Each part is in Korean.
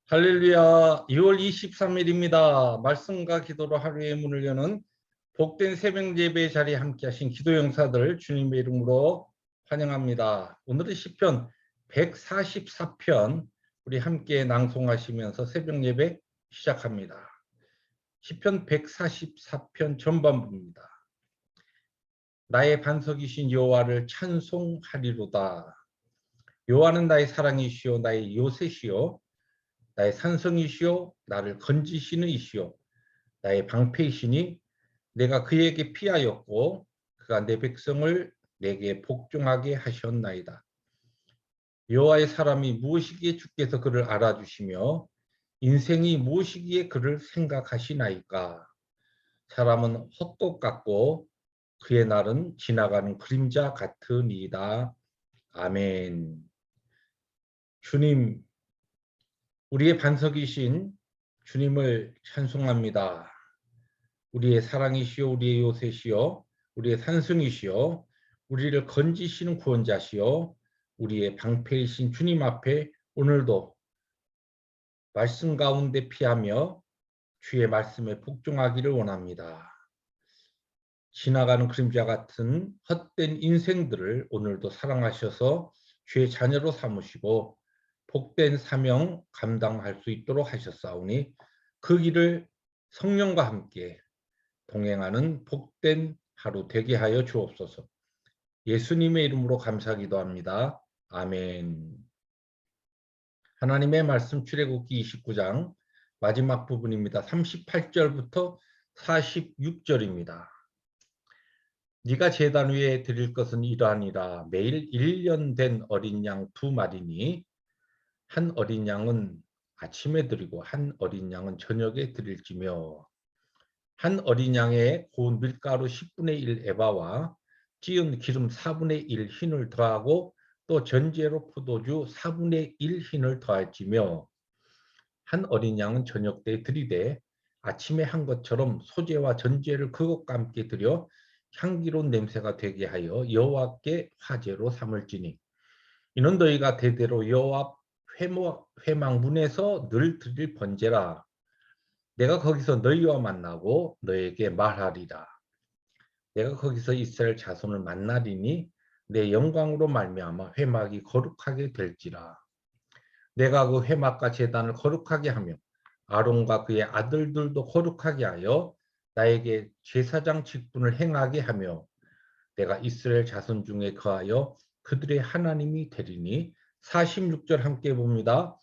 할렐루야. 2월 23일입니다. 말씀과 기도로 하루의 문을 여는 복된 새벽 예배 자리에 함께 하신 기도 용사들 주님의 이름으로 환영합니다. 오늘은 시편 144편 우리 함께 낭송하시면서 새벽 예배 시작합니다. 시편 144편 전반부입니다. 나의 반석이신 여호와를 찬송하리로다. 여호와는 나의 사랑이시요 나의 요새시요 나의 산성이시요 나를 건지시는 이시요 나의 방패이시니 내가 그에게 피하였고 그가 내 백성을 내게 복종하게 하셨나이다. 여호와의 사람이 무엇이기에 주께서 그를 알아주시며 인생이 무엇이기에 그를 생각하시나이까. 사람은 헛것 같고 그의 날은 지나가는 그림자 같으니이다. 아멘. 주님, 우리의 반석이신 주님을 찬송합니다. 우리의 사랑이시요 우리의 요새시요 우리의 산성이시요 우리를 건지시는 구원자시요 우리의 방패이신 주님 앞에 오늘도 말씀 가운데 피하며 주의 말씀에 복종하기를 원합니다. 지나가는 그림자 같은 헛된 인생들을 오늘도 사랑하셔서 주의 자녀로 삼으시고 복된 사명 감당할 수 있도록 하셨사오니 그 길을 성령과 함께 동행하는 복된 하루 되게 하여 주옵소서. 예수님의 이름으로 감사기도 합니다. 아멘. 하나님의 말씀 출애굽기 29장 마지막 부분입니다. 38절부터 46절입니다. 네가 제단 위에 드릴 것은 이러하니라. 매일 1년 된 어린 양 2마리니 한 어린 양은 아침에 드리고 한 어린 양은 저녁에 드릴지며 한 어린 양에 고운 밀가루 10분의 1 에바와 찌은 기름 4분의 1 흰을 더하고 또 전제로 포도주 4분의 1 흰을 더할지며 한 어린 양은 저녁 때 드리되 아침에 한 것처럼 소제와 전제를 그것과 함께 드려 향기로운 냄새가 되게 하여 여호와께 화제로 삼을지니 이는 너희가 대대로 여호와 회막문에서 늘 드릴 번제라. 내가 거기서 너희와 만나고 너에게 말하리라. 내가 거기서 이스라엘 자손을 만나리니 내 영광으로 말미암아 회막이 거룩하게 될지라. 내가 그 회막과 제단을 거룩하게 하며 아론과 그의 아들들도 거룩하게 하여 나에게 제사장 직분을 행하게 하며 내가 이스라엘 자손 중에 거하여 그들의 하나님이 되리니 46절 함께 봅니다.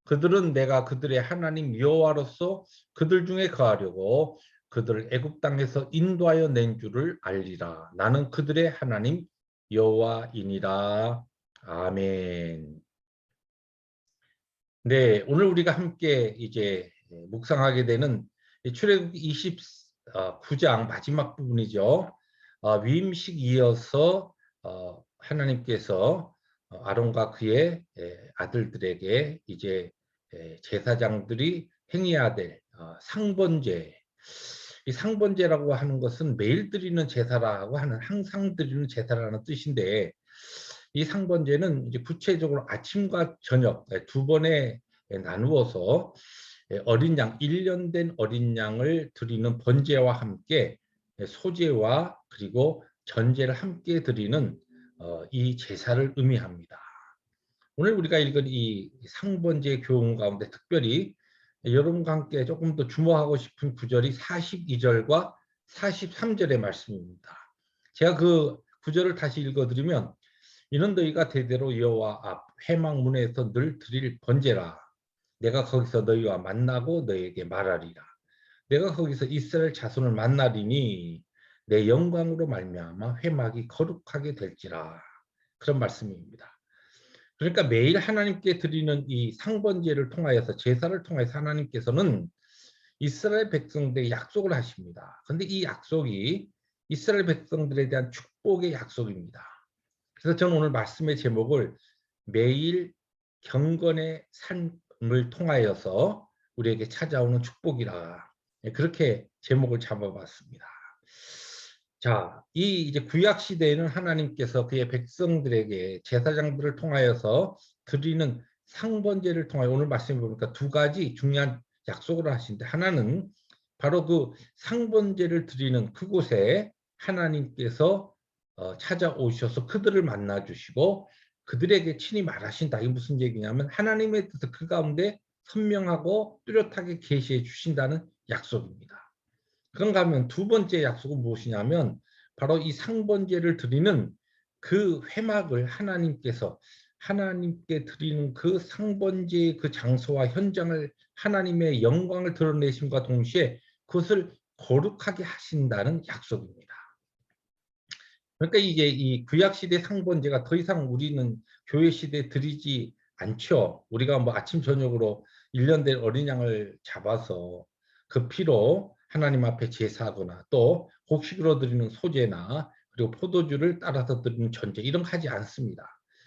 그들은 내가 그들의 하나님 여호와로서 그들 중에 거하려고 그들을 애굽 땅에서 인도하여 낸 줄을 알리라. 나는 그들의 하나님 여호와이니라. 아멘. 네, 오늘 우리가 함께 이제 묵상하게 되는 출애굽기 29장 마지막 부분이죠. 위임식 이어서 하나님께서 아론과 그의 아들들에게 이제 제사장들이 행해야 될 상번제. 이 상번제라고 하는 것은 매일 드리는 제사라고 하는 항상 드리는 제사라는 뜻인데 이 상번제는 이제 구체적으로 아침과 저녁 두 번에 나누어서 어린 양, 1년 된 어린 양을 드리는 번제와 함께 소제와 그리고 전제를 함께 드리는 이 제사를 의미합니다. 오늘 우리가 읽은 이 상번제 교훈 가운데 특별히 여러분과 함께 조금 더 주목하고 싶은 구절이 42절과 43절의 말씀입니다. 제가 그 구절을 다시 읽어드리면 이는 너희가 대대로 여호와 앞 회막문에서 늘 드릴 번제라. 내가 거기서 너희와 만나고 너희에게 말하리라. 내가 거기서 이스라엘 자손을 만나리니 내 영광으로 말미암아 회막이 거룩하게 될지라. 그런 말씀입니다. 그러니까 매일 하나님께 드리는 이 상번제를 통하여서 제사를 통해서 하나님께서는 이스라엘 백성들에게 약속을 하십니다. 그런데 이 약속이 이스라엘 백성들에 대한 축복의 약속입니다. 그래서 저는 오늘 말씀의 제목을 매일 경건의 삶을 통하여서 우리에게 찾아오는 축복이라 그렇게 제목을 잡아봤습니다. 자, 이 이제 구약 시대에는 하나님께서 그의 백성들에게 제사장들을 통하여서 드리는 상번제를 통하여 오늘 말씀해 보니까 두 가지 중요한 약속을 하시는데, 하나는 바로 그 상번제를 드리는 그곳에 하나님께서 찾아오셔서 그들을 만나 주시고 그들에게 친히 말하신다. 이게 무슨 얘기냐면 하나님의 뜻을 그 가운데 선명하고 뚜렷하게 계시해 주신다는 약속입니다. 그런가 하면 두 번째 약속은 무엇이냐면 바로 이 상번제를 드리는 그 회막을 하나님께 드리는 그 상번제의 그 장소와 현장을 하나님의 영광을 드러내심과 동시에 그것을 거룩하게 하신다는 약속입니다. 그러니까 이게 이 구약 시대 상번제가 더 이상 우리는 교회 시대에 드리지 않죠. 우리가 뭐 아침 저녁으로 1년 된 어린 양을 잡아서 그 피로 하나님 앞에 제사하거나 또 곡식으로 드리는 소제나 그리고 포도주를 따라서 드리는 전제 이런 거 하지 않습니다.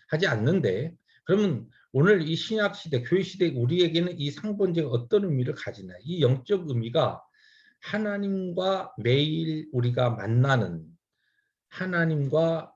하지 않는데, 그러면 오늘 이 신약 시대 교회 시대 우리에게는 이 상번제가 어떤 의미를 가지나, 이 영적 의미가 하나님과 매일 우리가 만나는, 하나님과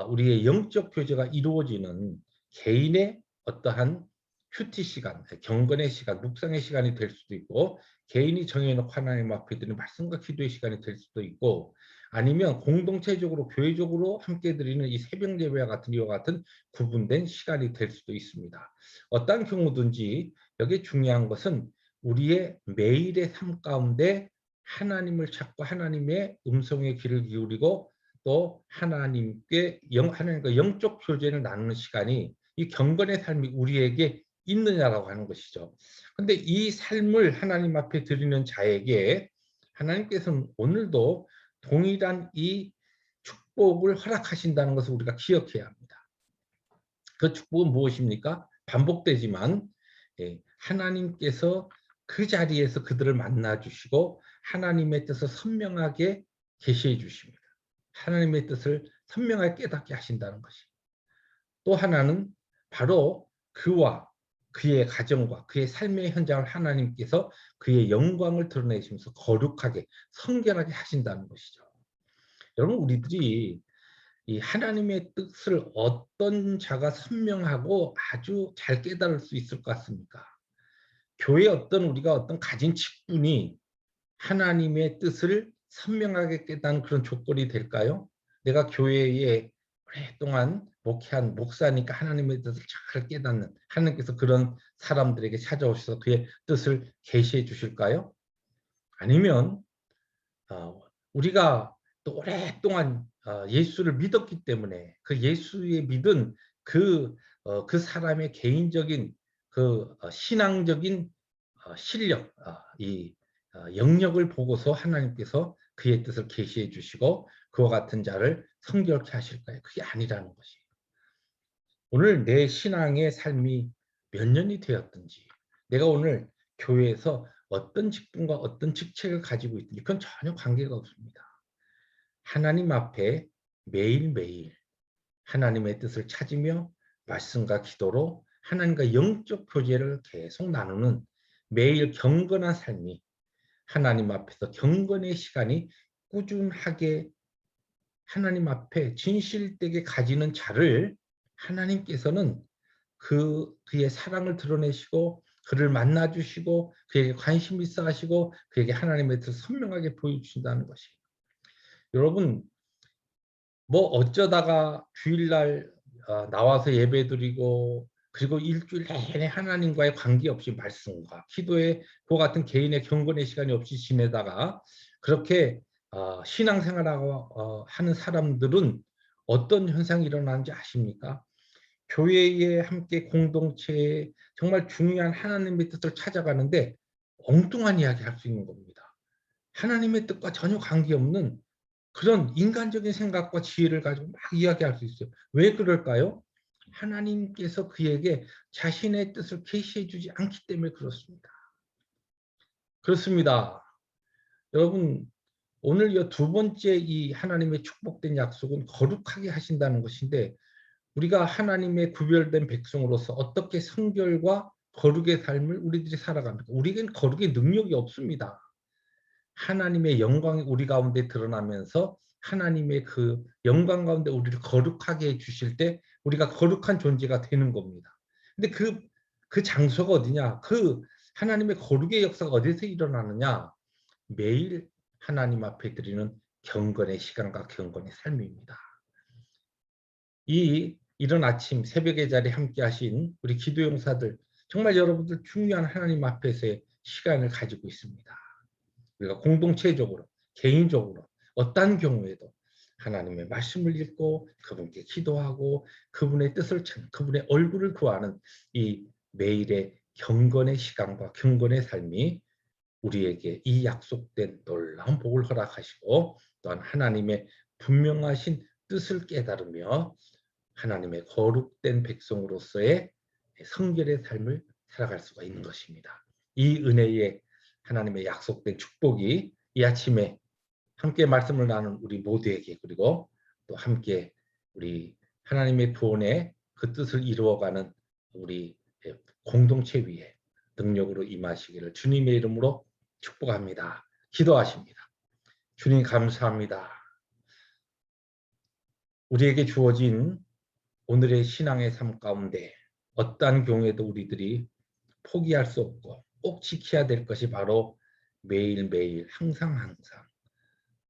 우리의 영적 교제가 이루어지는 개인의 어떠한 큐티 시간, 경건의 시간, 묵상의 시간이 될 수도 있고, 개인이 정해놓고 하나님 앞에 드리는 말씀과 기도의 시간이 될 수도 있고, 아니면 공동체적으로 교회적으로 함께 드리는 이 새벽 예배와 같은 이와 같은 구분된 시간이 될 수도 있습니다. 어떤 경우든지 여기 중요한 것은 우리의 매일의 삶 가운데 하나님을 찾고 하나님의 음성에 귀를 기울이고 또 하나님과 영적 교제를 나누는 시간이, 이 경건의 삶이 우리에게 있느냐라고 하는 것이죠. 근데 이 삶을 하나님 앞에 드리는 자에게 하나님께서는 오늘도 동일한 이 축복을 허락하신다는 것을 우리가 기억해야 합니다. 그 축복은 무엇입니까? 반복되지만 하나님께서 그 자리에서 그들을 만나 주시고 하나님의 뜻을 선명하게 계시해 주십니다. 하나님의 뜻을 선명하게 깨닫게 하신다는 것이. 또 하나는 바로 그와 그의 가정과 그의 삶의 현장을 하나님께서 그의 영광을 드러내시면서 거룩하게 성결하게 하신다는 것이죠. 여러분, 우리들이 이 하나님의 뜻을 어떤 자가 선명하고 아주 잘 깨달을 수 있을 것 같습니까? 교회 우리가 어떤 가진 직분이 하나님의 뜻을 선명하게 깨닫는 그런 조건이 될까요? 내가 교회에 오랫동안 목회한 목사니까 하나님의 뜻을 잘 깨닫는, 하나님께서 그런 사람들에게 찾아오셔서 그의 뜻을 계시해 주실까요? 아니면 우리가 또 오랫동안 예수를 믿었기 때문에 그 예수의 믿은 그 사람의 개인적인 신앙적인 실력, 이 영역을 보고서 하나님께서 그의 뜻을 계시해 주시고 그와 같은 자를 성결케 하실까요? 그게 아니라는 것이에요. 오늘 내 신앙의 삶이 몇 년이 되었든지, 내가 오늘 교회에서 어떤 직분과 어떤 직책을 가지고 있든지 그건 전혀 관계가 없습니다. 하나님 앞에 매일매일 하나님의 뜻을 찾으며 말씀과 기도로 하나님과 영적 교제를 계속 나누는 매일 경건한 삶이, 하나님 앞에서 경건의 시간이 꾸준하게 하나님 앞에 진실되게 가지는 자를 하나님께서는 그의 사랑을 드러내시고 그를 만나 주시고 그에게 관심 있어 하시고 그에게 하나님의 뜻을 선명하게 보여주신다는 것이에요. 여러분, 뭐 어쩌다가 주일날 나와서 예배드리고 그리고 일주일 내내 하나님과의 관계없이 말씀과 기도에 그와 같은 개인의 경건의 시간이 없이 지내다가 그렇게 신앙생활하고 하는 사람들은 어떤 현상이 일어나는지 아십니까? 교회에 함께 공동체에 정말 중요한 하나님의 뜻을 찾아가는데 엉뚱한 이야기 할 수 있는 겁니다. 하나님의 뜻과 전혀 관계없는 그런 인간적인 생각과 지혜를 가지고 막 이야기할 수 있어요. 왜 그럴까요? 하나님께서 그에게 자신의 뜻을 계시해 주지 않기 때문에 그렇습니다. 그렇습니다. 여러분, 오늘 이 두 번째 이 하나님의 축복된 약속은 거룩하게 하신다는 것인데, 우리가 하나님의 구별된 백성으로서 어떻게 성결과 거룩의 삶을 우리들이 살아갑니까? 우리에겐 거룩의 능력이 없습니다. 하나님의 영광이 우리 가운데 드러나면서 하나님의 그 영광 가운데 우리를 거룩하게 해 주실 때 우리가 거룩한 존재가 되는 겁니다. 근데 그 장소가 어디냐? 그 하나님의 거룩의 역사가 어디서 일어나느냐? 매일 하나님 앞에 드리는 경건의 시간과 경건의 삶입니다. 이 이른 아침 새벽의 자리에 함께 하신 우리 기도 용사들, 정말 여러분들 중요한 하나님 앞에서의 시간을 가지고 있습니다. 우리가 공동체적으로, 개인적으로 어떠한 경우에도 하나님의 말씀을 읽고 그분께 기도하고 그분의 뜻을 찾는, 그분의 얼굴을 구하는 이 매일의 경건의 시간과 경건의 삶이 우리에게 이 약속된 놀라운 복을 허락하시고, 또한 하나님의 분명하신 뜻을 깨달으며 하나님의 거룩된 백성으로서의 성결의 삶을 살아갈 수가 있는 것입니다. 이 은혜의 하나님의 약속된 축복이 이 아침에 함께 말씀을 나눈 우리 모두에게, 그리고 또 함께 우리 하나님의 구원의 그 뜻을 이루어가는 우리 공동체 위에 능력으로 임하시기를 주님의 이름으로 축복합니다. 기도하십니다. 주님 감사합니다. 우리에게 주어진 오늘의 신앙의 삶 가운데 어떠한 경우에도 우리들이 포기할 수 없고 꼭 지켜야 될 것이 바로 매일매일 항상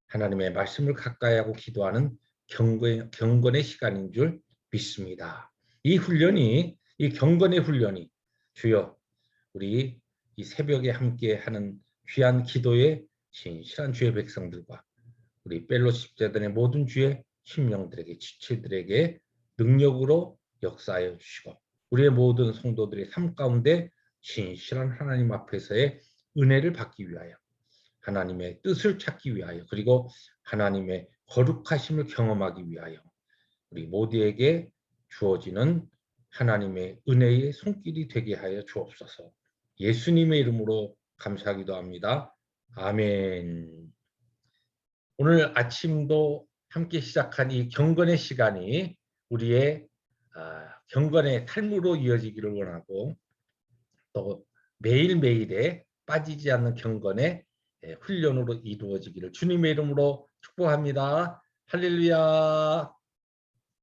하나님의 말씀을 가까이 하고 기도하는 경건의 시간인 줄 믿습니다. 이 훈련이, 이 경건의 훈련이 주여 우리 이 새벽에 함께하는 귀한 기도의 진실한 주의 백성들과 우리 펠로십 집사들의 모든 주의 심령들에게, 지체들에게 능력으로 역사하여 주시고 우리의 모든 성도들의 삶 가운데 진실한 하나님 앞에서의 은혜를 받기 위하여, 하나님의 뜻을 찾기 위하여, 그리고 하나님의 거룩하심을 경험하기 위하여 우리 모두에게 주어지는 하나님의 은혜의 손길이 되게 하여 주옵소서. 예수님의 이름으로 감사하기도 합니다. 아멘. 오늘 아침도 함께 시작한 이 경건의 시간이 우리의 경건의 삶으로 이어지기를 원하고, 또 매일매일에 빠지지 않는 경건의 훈련으로 이루어지기를 주님의 이름으로 축복합니다. 할렐루야.